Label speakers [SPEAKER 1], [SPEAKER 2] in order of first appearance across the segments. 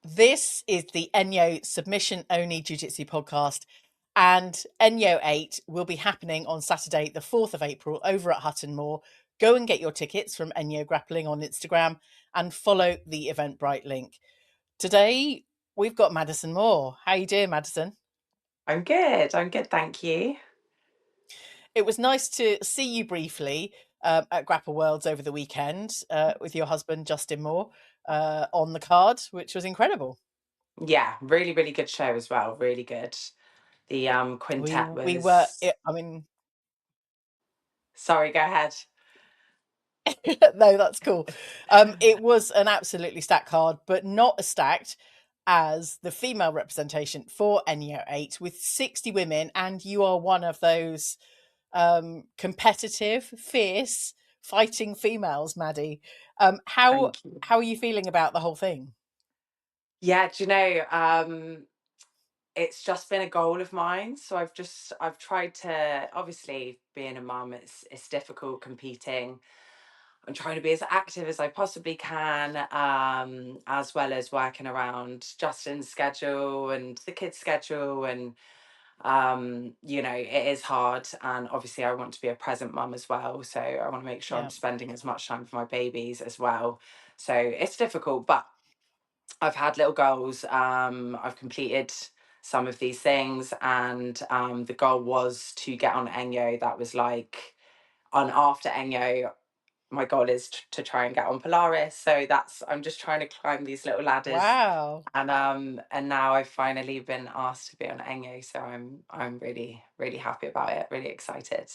[SPEAKER 1] This is the ENYO Submission Only Jiu Jitsu podcast, and ENYO 8 will be happening on Saturday, the 4th of April, over at Hutton Moor. Go and get your tickets from ENYO Grappling on Instagram and follow the Eventbrite link. Today, we've got Madison Moore. How you doing, Madison?
[SPEAKER 2] I'm good. Thank you.
[SPEAKER 1] It was nice to see you briefly at Grapple Worlds over the weekend with your husband, Justin Moore, on the card, which was incredible.
[SPEAKER 2] Yeah, really, really good show as well. Really good. The
[SPEAKER 1] We
[SPEAKER 2] quintet
[SPEAKER 1] we were,
[SPEAKER 2] was.
[SPEAKER 1] I mean,
[SPEAKER 2] Sorry, go ahead.
[SPEAKER 1] no, that's cool. It was an absolutely stacked card, but not as stacked as the female representation for ENYO 8 with 60 women, and you are one of those competitive, fierce, fighting females, Maddie. How
[SPEAKER 2] Thank you.
[SPEAKER 1] how are you feeling about the whole thing?
[SPEAKER 2] Yeah, do you know, it's just been a goal of mine. So I've tried to, obviously being a mum, it's difficult competing. I'm trying to be as active as I possibly can, as well as working around Justin's schedule and the kids' schedule. And it is hard, and obviously I want to be a present mum as well, so I want to make sure I'm
[SPEAKER 1] Yeah,
[SPEAKER 2] spending as much time for my babies as well. So it's difficult, but I've had little goals. I've completed some of these things, and the goal was to get on ENYO. That was like on after ENYO, my goal is to try and get on Polaris. So that's, I'm just trying to climb these little ladders,
[SPEAKER 1] wow.
[SPEAKER 2] and now I've finally been asked to be on ENYO, so I'm really, really happy about it, really excited.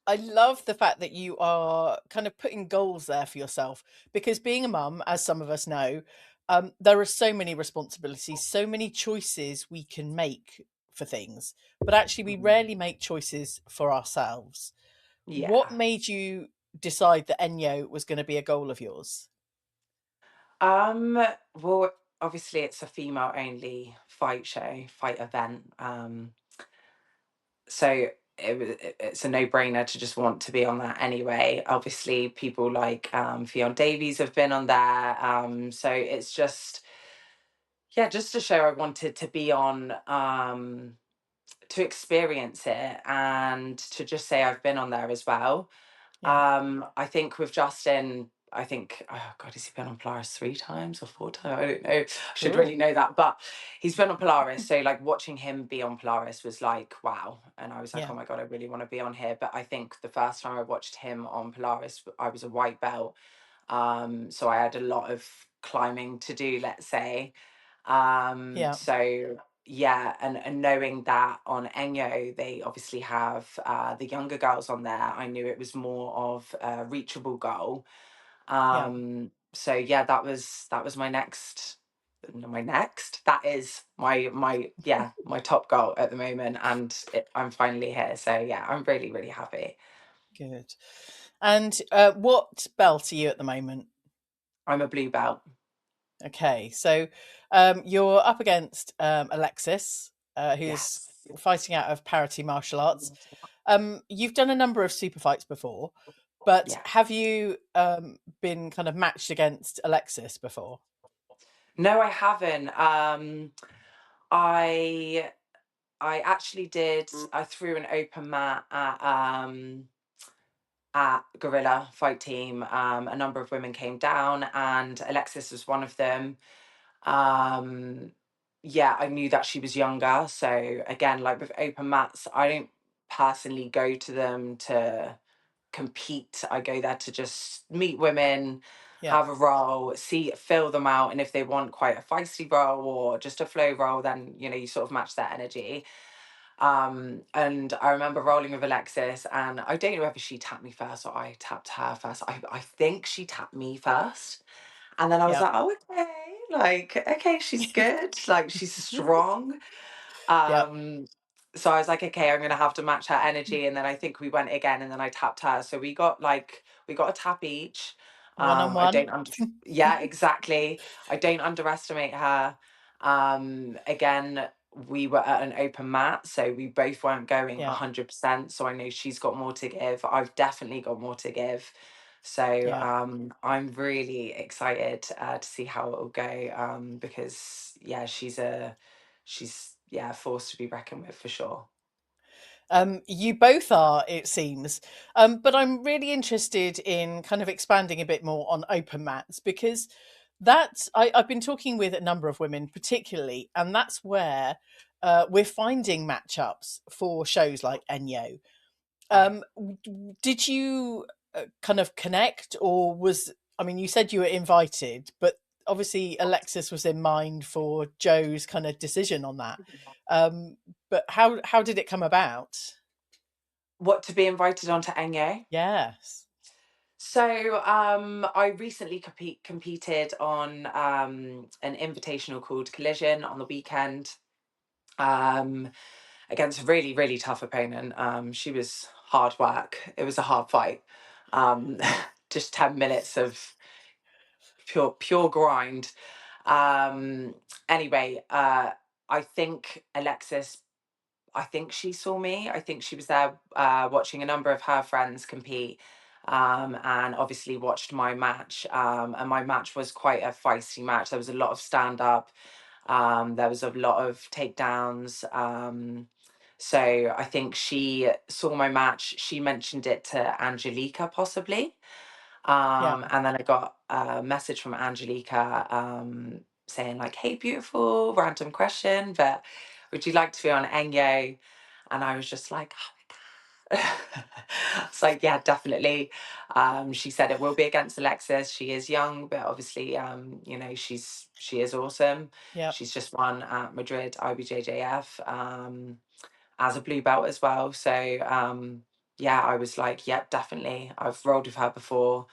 [SPEAKER 1] I love the fact that you are kind of putting goals there for yourself, because being a mum, as some of us know, there are so many responsibilities, so many choices we can make for things, but actually we
[SPEAKER 2] Mhm.
[SPEAKER 1] rarely make choices for ourselves. What
[SPEAKER 2] Yeah.
[SPEAKER 1] made you decide that ENYO was going to be a goal of yours?
[SPEAKER 2] Well, obviously it's a female only fight show, fight event. So it's a no-brainer to just want to be on that anyway. Obviously, people like Fionn Davies have been on there. So it's just, yeah, just a show I wanted to be on, to experience it and to just say I've been on there as well.
[SPEAKER 1] Yeah.
[SPEAKER 2] I think with Justin, I think, oh God, has he been on Polaris 3 times or 4 times? I don't know. I should
[SPEAKER 1] Cool.
[SPEAKER 2] really know that. But he's been on Polaris. So like watching him be on Polaris was like, wow. And I was like,
[SPEAKER 1] Yeah.
[SPEAKER 2] oh my God, I really want to be on here. But I think the first time I watched him on Polaris, I was a white belt. So I had a lot of climbing to do, let's say.
[SPEAKER 1] Yeah.
[SPEAKER 2] So yeah, and knowing that on ENYO they obviously have the younger girls on there, I knew it was more of a reachable goal.
[SPEAKER 1] Yeah.
[SPEAKER 2] So yeah, that was that is my top goal at the moment, and I'm finally here. So yeah, I'm really, really happy.
[SPEAKER 1] Good. And what belt are you at the moment?
[SPEAKER 2] I'm a blue belt.
[SPEAKER 1] Okay, so you're up against Alexis, who's
[SPEAKER 2] Yes.
[SPEAKER 1] fighting out of Parity Martial Arts. You've done a number of super fights before, but
[SPEAKER 2] Yeah.
[SPEAKER 1] have you been kind of matched against Alexis before?
[SPEAKER 2] No, I haven't. I I actually did. I threw an open mat at Gorilla Fight Team. A number of women came down, and Alexis was one of them. Um, yeah, I knew that she was younger. So again, like with open mats, I don't personally go to them to compete. I go there to just meet women,
[SPEAKER 1] Yeah,
[SPEAKER 2] have a roll, see, feel them out, and if they want quite a feisty roll or just a flow roll, then you sort of match their energy. And I remember rolling with Alexis, and I don't know whether she tapped me first or I tapped her first. I think she tapped me first. And then I was
[SPEAKER 1] yeah,
[SPEAKER 2] like, oh, okay, like, okay, she's good, like, she's strong.
[SPEAKER 1] yeah.
[SPEAKER 2] Um, so I was like, okay, I'm gonna have to match her energy. And then I think we went again, and then I tapped her. So we got a tap each.
[SPEAKER 1] One on
[SPEAKER 2] I
[SPEAKER 1] one.
[SPEAKER 2] don't yeah, exactly. I don't underestimate her. Again, we were at an open mat, so we both weren't going
[SPEAKER 1] Yeah,
[SPEAKER 2] 100%. So I know she's got more to give. I've definitely got more to give. So
[SPEAKER 1] Yeah.
[SPEAKER 2] I'm really excited to see how it will go, because yeah, she's yeah, a force to be reckoned with for sure.
[SPEAKER 1] You both are, it seems. But I'm really interested in kind of expanding a bit more on open mats because I've been talking with a number of women, particularly, and that's where we're finding matchups for shows like ENYO. Did you kind of connect, or I mean, you said you were invited, but obviously Alexis was in mind for Joe's kind of decision on that. Um, but how did it come about?
[SPEAKER 2] What, to be invited onto ENYO?
[SPEAKER 1] Yes.
[SPEAKER 2] So I recently competed on an invitational called Collision on the weekend, um, against a really, really tough opponent. She was hard work. It was a hard fight. Um, just 10 minutes of pure grind. Um, anyway, I think Alexis, I think she saw me. I think she was there watching a number of her friends compete, and obviously watched my match. And my match was quite a feisty match. There was a lot of stand up, there was a lot of takedowns. So I think she saw my match. She mentioned it to Angelica, possibly.
[SPEAKER 1] Yeah.
[SPEAKER 2] And then I got a message from Angelica, saying like, "Hey, beautiful, random question, but would you like to be on ENYO?" And I was just like, "Oh my God." It's like, yeah, definitely. She said it will be against Alexis. She is young, but obviously, she is awesome.
[SPEAKER 1] Yeah.
[SPEAKER 2] She's just won at Madrid IBJJF, as a blue belt as well. So yeah, I was like, yep, definitely. I've rolled with her before.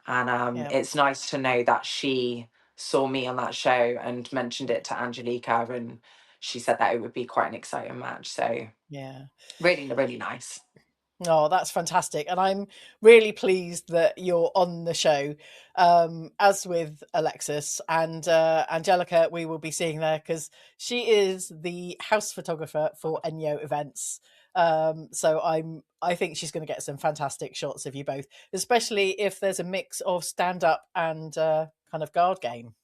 [SPEAKER 2] And
[SPEAKER 1] Yeah.
[SPEAKER 2] it's nice to know that she saw me on that show and mentioned it to Angelica, and she said that it would be quite an exciting match. So
[SPEAKER 1] Yeah.
[SPEAKER 2] really, really nice.
[SPEAKER 1] Oh, that's fantastic. And I'm really pleased that you're on the show. As with Alexis and Angelica, we will be seeing there because she is the house photographer for ENYO events. So I think she's going to get some fantastic shots of you both, especially if there's a mix of stand up and kind of guard game.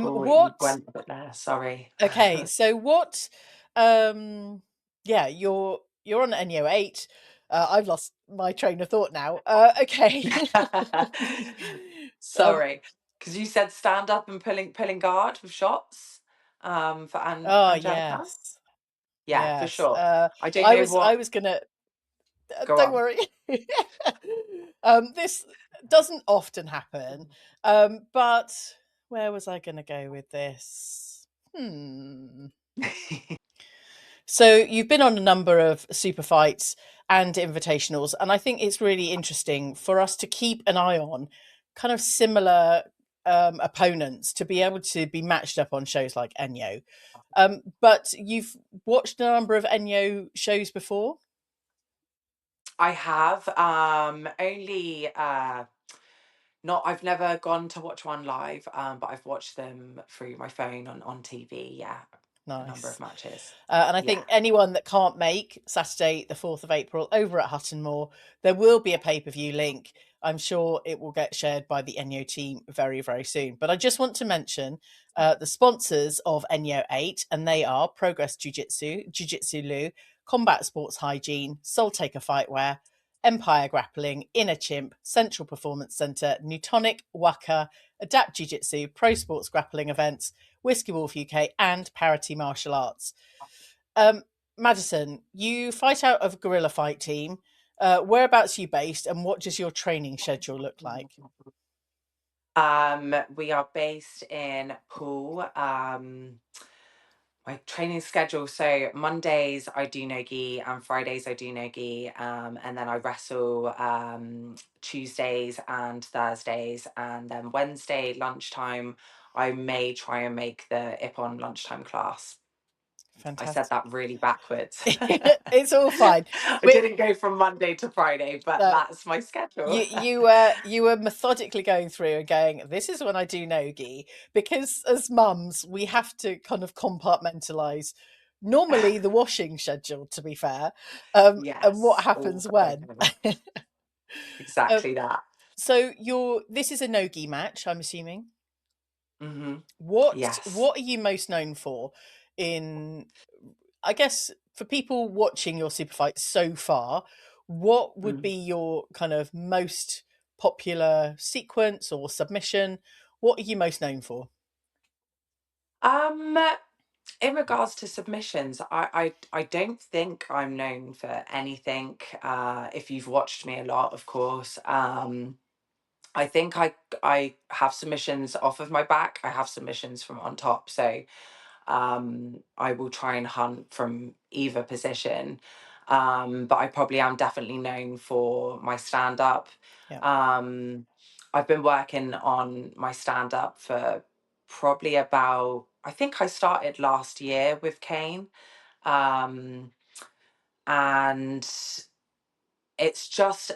[SPEAKER 2] Oh, you
[SPEAKER 1] What
[SPEAKER 2] went a bit there. Sorry.
[SPEAKER 1] Okay, so what? Yeah, you're on NEO 8. I've lost my train of thought now. Okay. um,
[SPEAKER 2] Sorry, because you said stand up and pulling guard with shots. For
[SPEAKER 1] oh
[SPEAKER 2] Angelica.
[SPEAKER 1] yes,
[SPEAKER 2] Yeah, for
[SPEAKER 1] yes.
[SPEAKER 2] sure. I don't
[SPEAKER 1] I
[SPEAKER 2] know
[SPEAKER 1] was I
[SPEAKER 2] what.
[SPEAKER 1] was gonna.
[SPEAKER 2] Go
[SPEAKER 1] Don't
[SPEAKER 2] on.
[SPEAKER 1] worry. This doesn't often happen. But where was I gonna go with this? Hmm. So you've been on a number of super fights and invitationals, and I think it's really interesting for us to keep an eye on kind of similar opponents to be able to be matched up on shows like Enyo. But you've watched a number of Enyo shows before?
[SPEAKER 2] I have only not. I've never gone to watch one live, but I've watched them through my phone on TV. Yeah, a number of
[SPEAKER 1] Nice.
[SPEAKER 2] matches.
[SPEAKER 1] And I
[SPEAKER 2] Yeah.
[SPEAKER 1] think anyone that can't make Saturday, the 4th of April, over at Hutton Moor, there will be a pay per view link. I'm sure it will get shared by the Enyo team very, very soon. But I just want to mention the sponsors of Enyo 8, and they are Progress Jiu Jitsu, Jiu Jitsu Lou, Combat Sports Hygiene, Soul Taker Fightwear, Empire Grappling, Inner Chimp, Central Performance Centre, Neutonic, Wuka, Adapt Jiu Jitsu, Pro Sports Grappling Events, Whiskey Wolf UK, and Parity Martial Arts. Um, Madison, you fight out of Guerrilla Fight Team. Whereabouts are you based, and what does your training schedule look like?
[SPEAKER 2] We are based in Poole. My training schedule. So Mondays I do no gi and Fridays I do no gi. And then I wrestle Tuesdays and Thursdays. And then Wednesday lunchtime, I may try and make the IPON lunchtime class. I said
[SPEAKER 1] Fantastic.
[SPEAKER 2] that really backwards.
[SPEAKER 1] It's all fine.
[SPEAKER 2] I
[SPEAKER 1] We
[SPEAKER 2] didn't go from Monday to Friday, but
[SPEAKER 1] uh,
[SPEAKER 2] that's my schedule.
[SPEAKER 1] you were methodically going through and going, this is when I do nogi, because as mums we have to kind of compartmentalize normally the washing schedule, to be fair. And what
[SPEAKER 2] Yes. Oh,
[SPEAKER 1] happens when? Um,
[SPEAKER 2] exactly that.
[SPEAKER 1] so this is a no-gi match, I'm assuming.
[SPEAKER 2] Hmm.
[SPEAKER 1] What
[SPEAKER 2] Yes.
[SPEAKER 1] are you most known for in, I guess, for people watching your super fights so far, what would be
[SPEAKER 2] Mm.
[SPEAKER 1] your kind of most popular sequence or submission? What are you most known for?
[SPEAKER 2] Um, in regards to submissions, I don't think I'm known for anything. If you've watched me a lot, of course. I think I have submissions off of my back. I have submissions from on top. So I will try and hunt from either position. But I probably am definitely known for my stand up.
[SPEAKER 1] Yeah,
[SPEAKER 2] Um, I've been working on my stand up for probably about, I think I started last year with Kane. Um, and it's just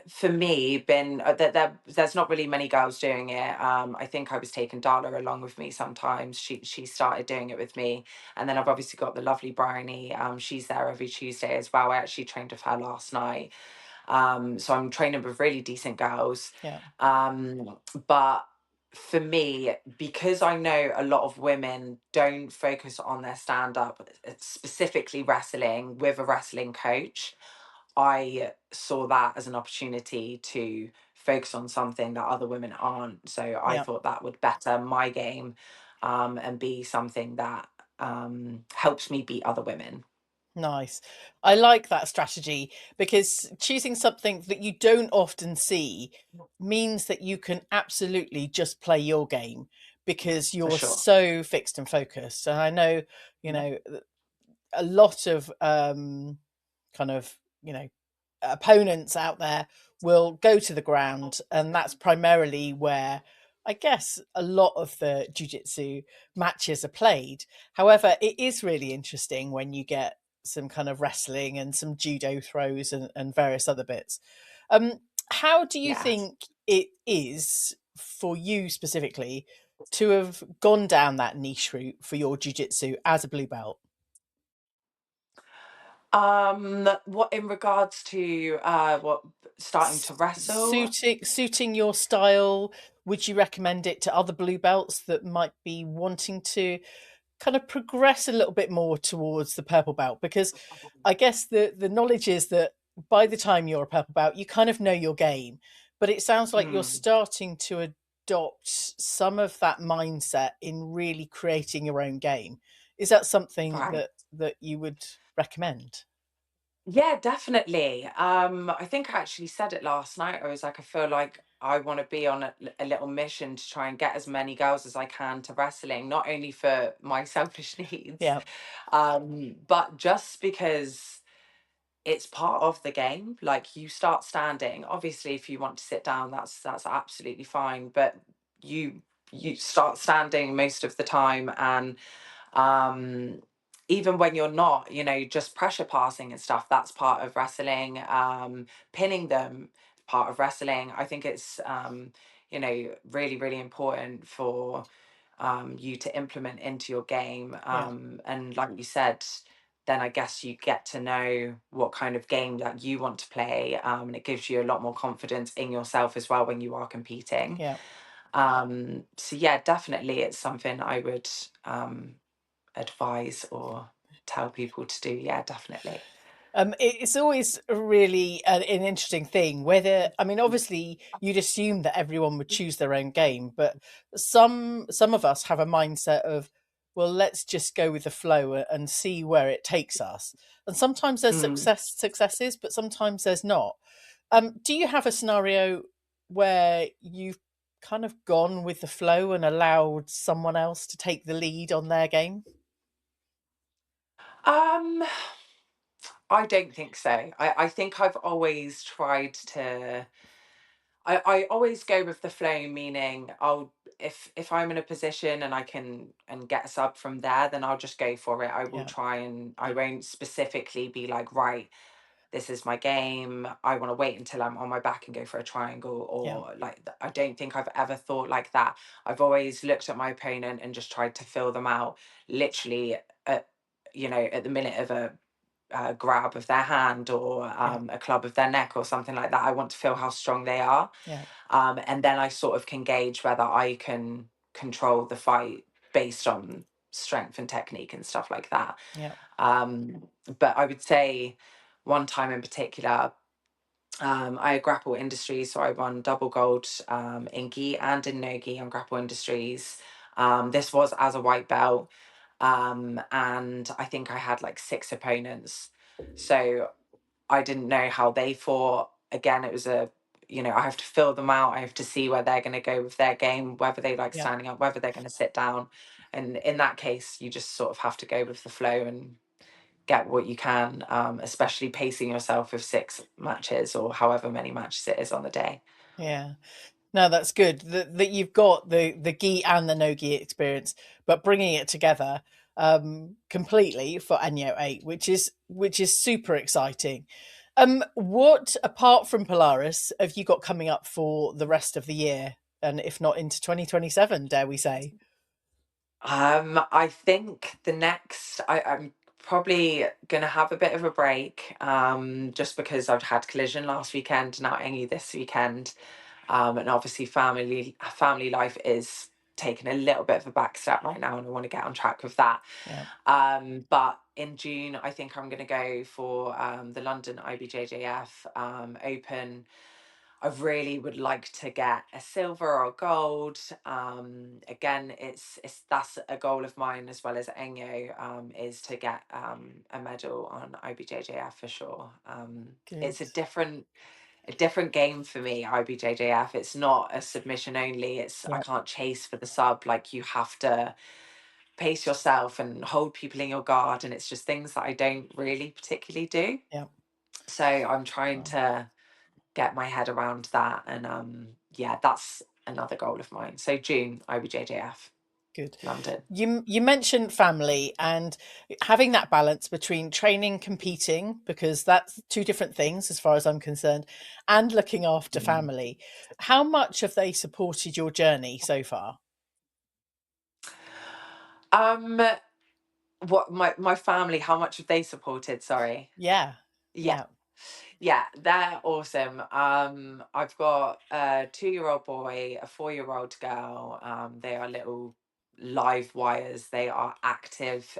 [SPEAKER 2] for me been that there's not really many girls doing it. I think I was taking Darla along with me sometimes. She started doing it with me, and then I've obviously got the lovely Bryony. She's there every Tuesday as well. I actually trained with her last night. So I'm training with really decent girls.
[SPEAKER 1] yeah,
[SPEAKER 2] But for me, because I know a lot of women don't focus on their stand up, specifically wrestling with a wrestling coach, I saw that as an opportunity to focus on something that other women aren't. So I
[SPEAKER 1] yeah.
[SPEAKER 2] thought that would better my game, and be something that helps me beat other women.
[SPEAKER 1] Nice. I like that strategy because choosing something that you don't often see means that you can absolutely just play your game because
[SPEAKER 2] For
[SPEAKER 1] you're
[SPEAKER 2] sure.
[SPEAKER 1] so fixed and focused. And I know, you
[SPEAKER 2] Yeah.
[SPEAKER 1] know, a lot of kind of, opponents out there will go to the ground, and that's primarily where I guess a lot of the jiu-jitsu matches are played. However, it is really interesting when you get some kind of wrestling and some judo throws and various other bits. Um, how do you
[SPEAKER 2] Yes.
[SPEAKER 1] think it is for you specifically to have gone down that niche route for your jiu-jitsu as a blue belt?
[SPEAKER 2] What in regards to what starting to wrestle?
[SPEAKER 1] Suiting your style, would you recommend it to other blue belts that might be wanting to kind of progress a little bit more towards the purple belt? Because I guess the knowledge is that by the time you're a purple belt, you kind of know your game. But it sounds like you're
[SPEAKER 2] Hmm.
[SPEAKER 1] starting to adopt some of that mindset in really creating your own game. Is that something
[SPEAKER 2] Right.
[SPEAKER 1] that you would recommend?
[SPEAKER 2] Yeah, definitely. I think I actually said it last night. I was like, I feel like I want to be on a little mission to try and get as many girls as I can to wrestling, not only for my selfish needs,
[SPEAKER 1] Yeah,
[SPEAKER 2] but just because it's part of the game. Like you start standing. Obviously, if you want to sit down, that's absolutely fine. But you you start standing most of the time, and um even when you're not, just pressure passing and stuff, that's part of wrestling. Pinning them, part of wrestling. I think it's really really important for you to implement into your game.
[SPEAKER 1] yeah,
[SPEAKER 2] And like you said, then I guess you get to know what kind of game that you want to play, and it gives you a lot more confidence in yourself as well when you are competing.
[SPEAKER 1] yeah.
[SPEAKER 2] So yeah, definitely it's something I would advise or tell people to do. Yeah, definitely.
[SPEAKER 1] It's always really an interesting thing. Whether I mean, obviously, you'd assume that everyone would choose their own game, but some of us have a mindset of, well, let's just go with the flow and see where it takes us. And sometimes there's
[SPEAKER 2] Mm.
[SPEAKER 1] successes, but sometimes there's not. Do you have a scenario where you've kind of gone with the flow and allowed someone else to take the lead on their game?
[SPEAKER 2] Um, I don't think so. I think I've always tried to. I always go with the flow, meaning I'll if I'm in a position and I can and get a sub from there, then I'll just go for it. I will
[SPEAKER 1] Yeah,
[SPEAKER 2] try and I won't specifically be like, right, this is my game. I want to wait until I'm on my back and go for a triangle,
[SPEAKER 1] yeah,
[SPEAKER 2] or like I don't think I've ever thought like that. I've always looked at my opponent and just tried to fill them out literally at the minute of a grab of their hand or
[SPEAKER 1] Yeah.
[SPEAKER 2] a club of their neck or something like that. I want to feel how strong they are.
[SPEAKER 1] Yeah.
[SPEAKER 2] And then I sort of can gauge whether I can control the fight based on strength and technique and stuff like that.
[SPEAKER 1] Yeah.
[SPEAKER 2] But I would say one time in particular, I had Grapple Industries, so I won double gold in gi and in no gi on Grapple Industries. This was as a white belt, and I think I had like 6 opponents. So I didn't know how they fought. Again, it was I have to fill them out. I have to see where they're going to go with their game, whether they like
[SPEAKER 1] Yeah.
[SPEAKER 2] standing up, whether they're going to sit down. And in that case, you just sort of have to go with the flow and get what you can, especially pacing yourself with 6 matches or however many matches it is on the day.
[SPEAKER 1] Yeah. No, that's good that you've got the gi and the no gi experience, but bringing it together completely for ENYO 8, which is super exciting. What apart from Polaris have you got coming up for the rest of the year, and if not into 2027, dare we say?
[SPEAKER 2] I think I'm probably gonna have a bit of a break, just because I've had collision last weekend, now ENYO this weekend, and obviously family life is taking a little bit of a back step right now, and I want to get on track with that.
[SPEAKER 1] Yeah.
[SPEAKER 2] But in June, I think I'm going to go for the London IBJJF Open. I really would like to get a silver or a gold. Again, it's that's a goal of mine as well as ENYO, is to get a medal on IBJJF for sure. It's
[SPEAKER 1] Good.
[SPEAKER 2] a different game for me, IBJJF. It's not a submission only. I
[SPEAKER 1] Yeah.
[SPEAKER 2] can't chase for the sub. Like, you have to pace yourself and hold people in your guard, and it's just things that I don't really particularly do.
[SPEAKER 1] Yeah.
[SPEAKER 2] So I'm trying
[SPEAKER 1] Well,
[SPEAKER 2] to get my head around that, and yeah, that's another goal of mine. So June, IBJJF
[SPEAKER 1] good.
[SPEAKER 2] London.
[SPEAKER 1] You mentioned family and having that balance between training, competing, because that's two different things as far as I'm concerned, and looking after
[SPEAKER 2] Mm.
[SPEAKER 1] family. How much have they supported your journey so far?
[SPEAKER 2] um what my family, how much have they supported? Sorry.
[SPEAKER 1] Yeah.
[SPEAKER 2] Yeah.
[SPEAKER 1] Yeah.
[SPEAKER 2] Yeah, they're awesome. I've got a 2-year-old boy, a 4-year-old girl. They are little live wires. They are active,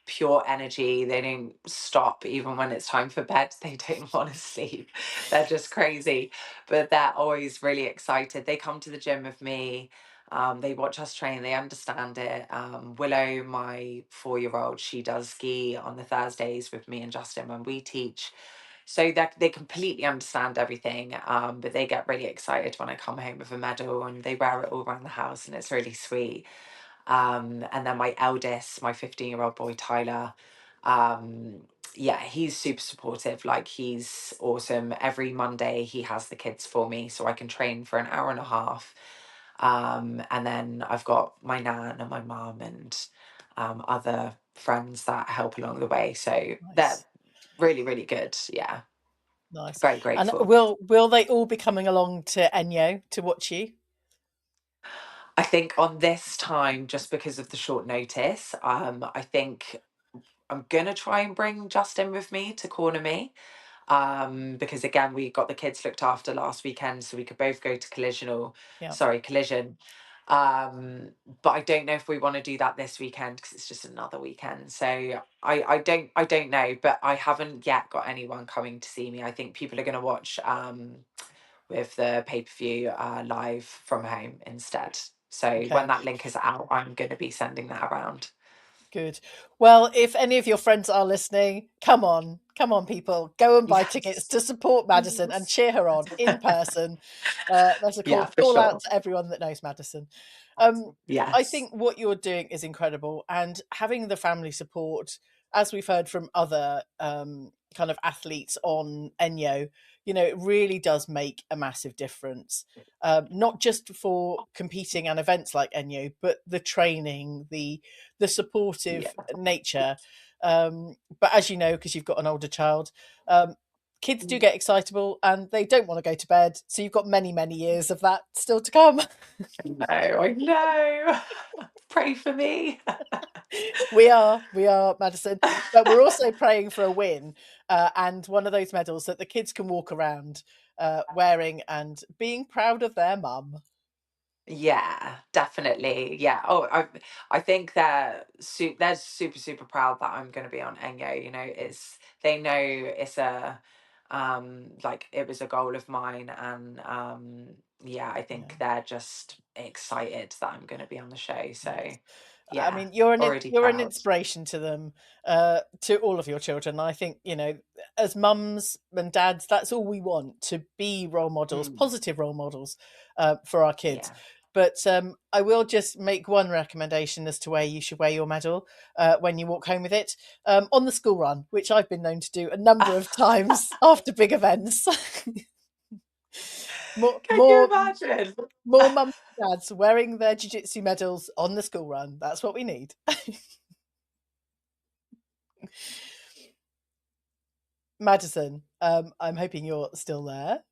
[SPEAKER 2] pure energy. They don't stop even when it's time for bed. They don't want to sleep. They're just crazy, but they're always really excited. They come to the gym with me. They watch us train. They understand it. Willow, my 4-year-old, she does ski on the Thursdays with me and Justin when we teach, so that they completely understand everything, but they get really excited when I come home with a medal, and they wear it all around the house, and it's really sweet. And then my eldest, my 15-year-old boy Tyler, yeah, he's super supportive. Like, he's awesome. Every Monday he has the kids for me so I can train for an hour and a half. And then I've got my nan and my mum and other friends that help along the way, so they're
[SPEAKER 1] Nice.
[SPEAKER 2] really, really good. Yeah.
[SPEAKER 1] Nice.
[SPEAKER 2] Very
[SPEAKER 1] And
[SPEAKER 2] grateful.
[SPEAKER 1] will they all be coming along to ENYO to watch you?
[SPEAKER 2] I think on this time, just because of the short notice, I think I'm gonna try and bring Justin with me to corner me. Because again, we got the kids looked after last weekend, so we could both go to
[SPEAKER 1] Yeah.
[SPEAKER 2] collision. Um, but I don't know if we want to do that this weekend because it's just another weekend. So I don't know, but I haven't yet got anyone coming to see me. I think people are gonna watch with the pay-per-view live from home instead. So when
[SPEAKER 1] Okay.
[SPEAKER 2] that link is out, I'm going to be sending that around.
[SPEAKER 1] Good. Well, if any of your friends are listening, come on, people, go and buy tickets
[SPEAKER 2] Yes.
[SPEAKER 1] to support Madison and cheer her on in person. That's a
[SPEAKER 2] Yeah, for
[SPEAKER 1] call out
[SPEAKER 2] sure.
[SPEAKER 1] to everyone that knows Madison. Um, I
[SPEAKER 2] Yes.
[SPEAKER 1] think what you're doing is incredible, and having the family support, as we've heard from other kind of athletes on ENYO, it really does make a massive difference. Not just for competing and events like ENYO, but the training, the
[SPEAKER 2] Yeah.
[SPEAKER 1] supportive nature. But as you know, because you've got an older child, kids do get excitable and they don't want to go to bed. So you've got many, many years of that still to come.
[SPEAKER 2] No, I know. Pray for me.
[SPEAKER 1] We are, Madison, but we're also praying for a win and one of those medals that the kids can walk around wearing and being proud of their mum.
[SPEAKER 2] Yeah, definitely. Yeah. Oh, I think they're super super proud that I'm going to be on ENYO. You know, they know it's a like it was a goal of mine, and yeah, I think
[SPEAKER 1] Yeah.
[SPEAKER 2] they're just excited that I'm going to be on the show. So
[SPEAKER 1] Yes. I
[SPEAKER 2] yeah,
[SPEAKER 1] mean,
[SPEAKER 2] already
[SPEAKER 1] you're an
[SPEAKER 2] proud.
[SPEAKER 1] inspiration to them, to all of your children. I think, you know, as mums and dads, that's all we want, to be role models,
[SPEAKER 2] Mm,
[SPEAKER 1] positive role models for our kids.
[SPEAKER 2] yeah.
[SPEAKER 1] But I will just make one recommendation as to where you should wear your medal when you walk home with it, on the school run, which I've been known to do a number of times after big events. more,
[SPEAKER 2] Can you
[SPEAKER 1] more,
[SPEAKER 2] imagine?
[SPEAKER 1] more mums and dads wearing their jiu-jitsu medals on the school run. That's what we need. Madison, I'm hoping you're still there.